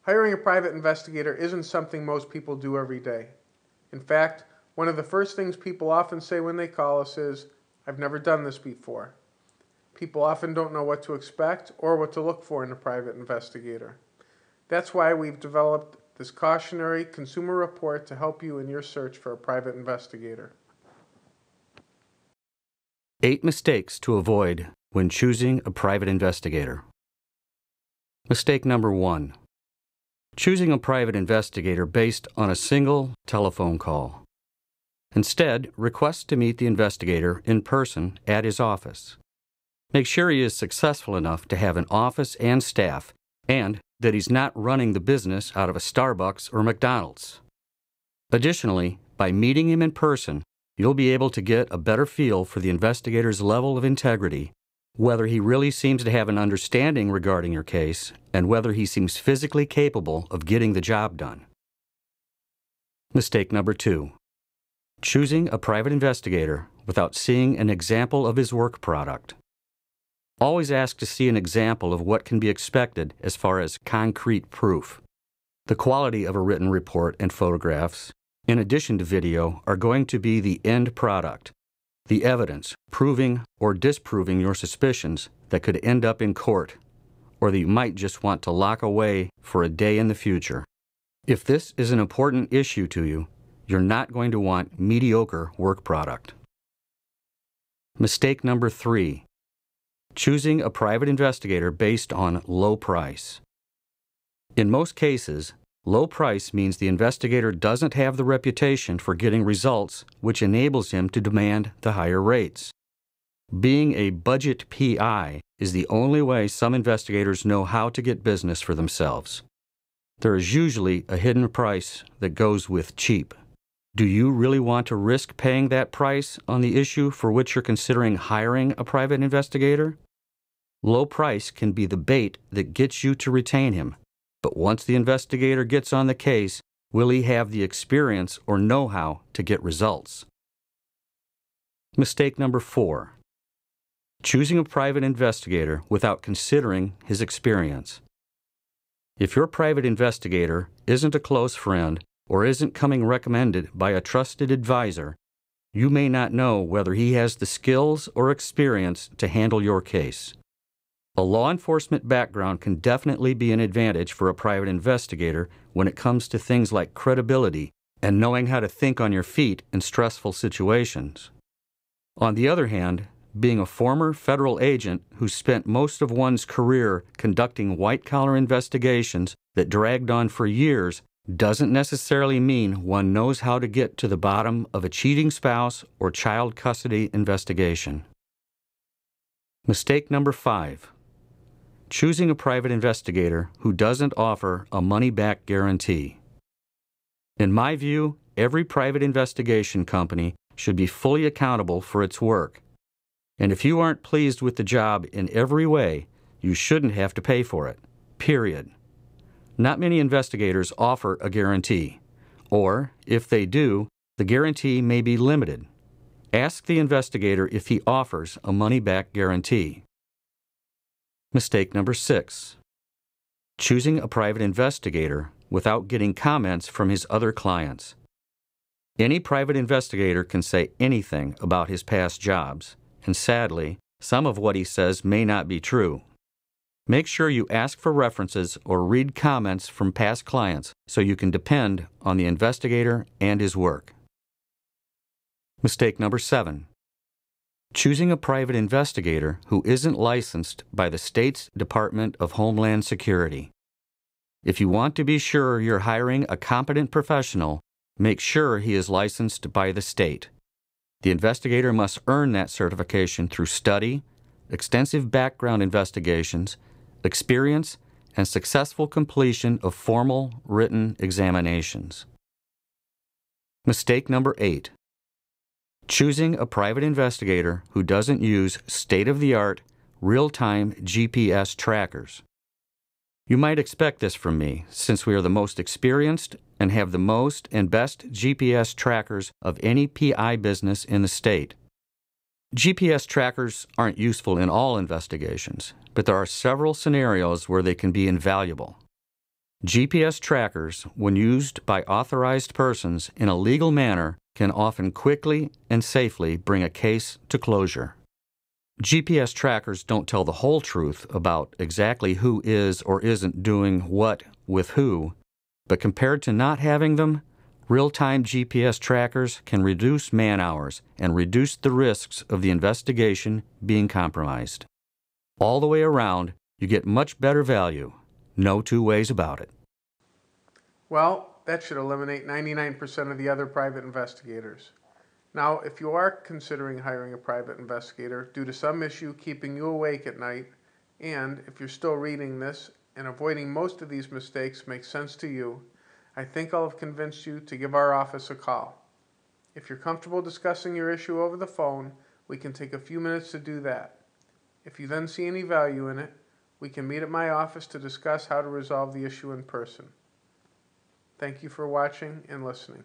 Hiring a private investigator isn't something most people do every day. In fact, one of the first things people often say when they call us is, "I've never done this before." People often don't know what to expect or what to look for in a private investigator. That's why we've developed this cautionary consumer report to help you in your search for a private investigator. 8 mistakes to avoid when choosing a private investigator. Mistake number 1. Choosing a private investigator based on a single telephone call. Instead, request to meet the investigator in person at his office. Make sure he is successful enough to have an office and staff, and that he's not running the business out of a Starbucks or McDonald's. Additionally, by meeting him in person, you'll be able to get a better feel for the investigator's level of integrity, whether he really seems to have an understanding regarding your case, and whether he seems physically capable of getting the job done. Mistake number 2. Choosing a private investigator without seeing an example of his work product. Always ask to see an example of what can be expected as far as concrete proof. The quality of a written report and photographs, in addition to video, are going to be the end product, the evidence proving or disproving your suspicions that could end up in court, or that you might just want to lock away for a day in the future. If this is an important issue to you, you're not going to want mediocre work product. Mistake number 3. Choosing a private investigator based on low price. In most cases, low price means the investigator doesn't have the reputation for getting results, which enables him to demand the higher rates. Being a budget PI is the only way some investigators know how to get business for themselves. There is usually a hidden price that goes with cheap. Do you really want to risk paying that price on the issue for which you're considering hiring a private investigator? Low price can be the bait that gets you to retain him. But once the investigator gets on the case, will he have the experience or know-how to get results? Mistake number 4. Choosing a private investigator without considering his experience. If your private investigator isn't a close friend or isn't coming recommended by a trusted advisor, you may not know whether he has the skills or experience to handle your case. A law enforcement background can definitely be an advantage for a private investigator when it comes to things like credibility and knowing how to think on your feet in stressful situations. On the other hand, being a former federal agent who spent most of one's career conducting white-collar investigations that dragged on for years doesn't necessarily mean one knows how to get to the bottom of a cheating spouse or child custody investigation. Mistake number 5. Choosing a private investigator who doesn't offer a money-back guarantee. In my view, every private investigation company should be fully accountable for its work. And if you aren't pleased with the job in every way, you shouldn't have to pay for it. Period. Not many investigators offer a guarantee, or, if they do, the guarantee may be limited. Ask the investigator if he offers a money-back guarantee. Mistake number 6. Choosing a private investigator without getting comments from his other clients. Any private investigator can say anything about his past jobs, and sadly, some of what he says may not be true. Make sure you ask for references or read comments from past clients so you can depend on the investigator and his work. Mistake number 7. Choosing a private investigator who isn't licensed by the state's Department of Homeland Security. If you want to be sure you're hiring a competent professional, make sure he is licensed by the state. The investigator must earn that certification through study, extensive background investigations, experience, and successful completion of formal written examinations. Mistake number 8. Choosing a private investigator who doesn't use state-of-the-art, real-time GPS trackers. You might expect this from me, since we are the most experienced and have the most and best GPS trackers of any PI business in the state. GPS trackers aren't useful in all investigations, but there are several scenarios where they can be invaluable. GPS trackers, when used by authorized persons in a legal manner, can often quickly and safely bring a case to closure. GPS trackers don't tell the whole truth about exactly who is or isn't doing what with who, but compared to not having them, real-time GPS trackers can reduce man-hours and reduce the risks of the investigation being compromised. All the way around, you get much better value. No two ways about it. Well, that should eliminate 99% of the other private investigators. Now, if you are considering hiring a private investigator due to some issue keeping you awake at night, and if you're still reading this and avoiding most of these mistakes makes sense to you, I think I'll have convinced you to give our office a call. If you're comfortable discussing your issue over the phone, we can take a few minutes to do that. If you then see any value in it, we can meet at my office to discuss how to resolve the issue in person. Thank you for watching and listening.